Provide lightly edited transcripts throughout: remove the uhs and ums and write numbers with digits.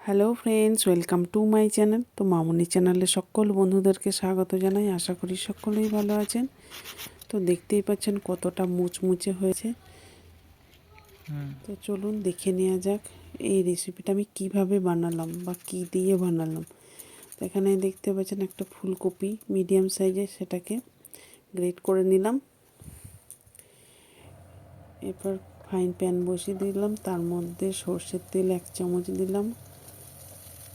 Hello friends, welcome to my channel. তো মামুনি চ্যানেলে সকল বন্ধুদেরকে স্বাগত জানাই। আশা করি সকলেই ভালো আছেন। তো দেখতেই পাচ্ছেন কতটা মুচমুচে হয়েছে। তো চলুন দেখে নেওয়া যাক এই রেসিপিটা আমি কিভাবে বানালাম বা কি দিয়ে বানালাম। তো এখানে দেখতে পাচ্ছেন একটা ফুলকপি মিডিয়াম সাইজের, সেটাকে গ্রেট করে নিলাম। এরপর ফ্রাইং প্যান বসিয়ে দিলাম, তার মধ্যে সর্ষের তেল 1 চামচ দিলাম,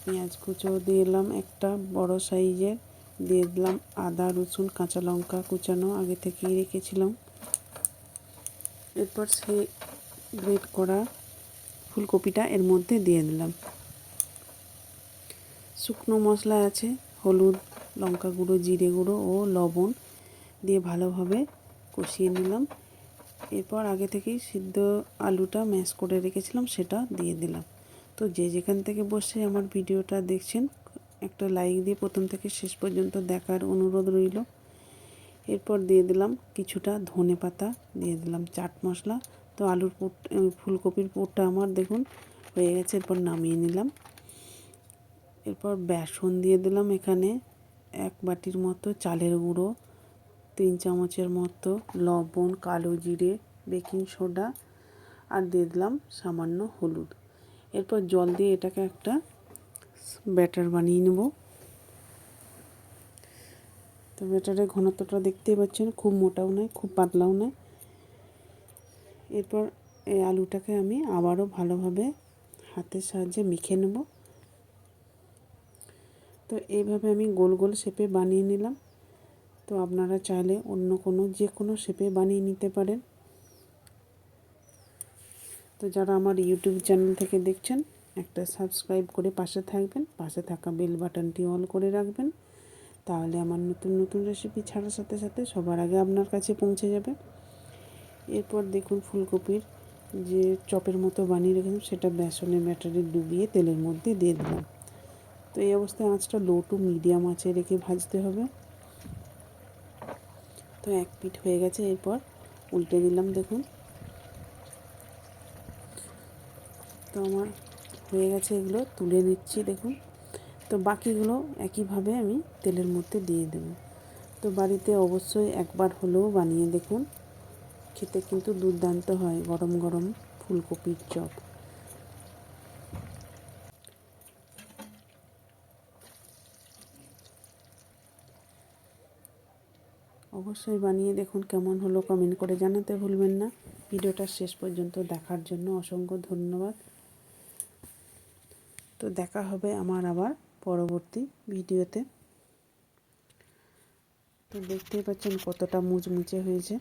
পেঁয়াজ কুচো দিলাম একটা বড় সাইজের, দিয়ে দিলাম আদা রসুন কাঁচা লঙ্কা কুচানো আগে থেকেই রেখেছিলাম। এরপর সেই গ্রেট করা ফুলকপিটা এর মধ্যে দিয়ে দিলাম। শুকনো মশলা আছে হলুদ, লঙ্কা গুঁড়ো, জিরে গুঁড়ো ও লবণ দিয়ে ভালোভাবে কষিয়ে নিলাম। এরপর আগে থেকেই সিদ্ধ আলুটা ম্যাশ করে রেখেছিলাম, সেটা দিয়ে দিলাম। তো যে যেখান থেকে বসে আমার ভিডিওটা দেখছেন, একটা লাইক দিয়ে প্রথম থেকে শেষ পর্যন্ত দেখার অনুরোধ রইল। এরপর দিয়ে দিলাম কিছুটা ধনে পাতা, দিয়ে দিলাম চাট মশলা। তো আলুর পুর, ফুলকপির পুরটা আমার দেখুন হয়ে গেছে। এরপর নামিয়ে নিলাম। এরপর বেসন দিয়ে দিলাম এখানে 1 বাটির মতো, চালের গুঁড়ো 3 চামচের মতো, লবণ, কালো জিরে, বেকিং সোডা আর দিয়ে দিলাম সামান্য হলুদ। এরপর জল দিয়ে এটাকে একটা ব্যাটার বানিয়ে নেব। তো ব্যাটারের ঘনত্বটা দেখতেই পাচ্ছেন, খুব মোটাও নয় খুব পাতলাও নয়। এরপর এই আলুটাকে আমি আবারও ভালোভাবে হাতের সাহায্যে মেখে নেব। তো এইভাবে আমি গোল গোল শেপে বানিয়ে নিলাম। তো আপনারা চাইলে অন্য যে কোনো শেপে বানিয়ে নিতে পারেন। তো যারা আমার ইউটিউব চ্যানেল থেকে দেখছেন, একটা সাবস্ক্রাইব করে পাশে থাকবেন, পাশে থাকা বেল বাটনটি অল করে রাখবেন। তাহলে আমার নতুন নতুন রেসিপি ছাড়ার সাথে সাথে সবার আগে আপনার কাছে পৌঁছে যাবে। এরপর দেখুন ফুলকপির যে চপের মতো বানিয়ে রেখেছিলাম, সেটা বেসনের ব্যাটারে ডুবিয়ে তেলের মধ্যে দিয়ে দিলাম। তো এই অবস্থায় আঁচটা লো টু মিডিয়াম আঁচে রেখে ভাজতে হবে। তো 1 পিঠ হয়ে গেছে, এরপর উল্টে দিলাম। দেখুন তো আমার হয়ে গেছে, এগুলো তুলে নিচ্ছি। দেখুন তো বাকিগুলো একইভাবে আমি তেলের মধ্যে দিয়ে দেব। তো বাড়িতে অবশ্যই একবার হলেও বানিয়ে দেখুন, খেতে কিন্তু দুর্দান্ত হয় গরম গরম ফুলকপির চপ। অবশ্যই বানিয়ে দেখুন, কেমন হলো কমেন্ট করে জানাতে ভুলবেন না। ভিডিওটা শেষ পর্যন্ত দেখার জন্য অসংখ্য ধন্যবাদ। তো দেখা হবে আমার আবার পরবর্তী ভিডিওতে। তো দেখতেই পাচ্ছেন কতটা মুচমুচে হয়েছে।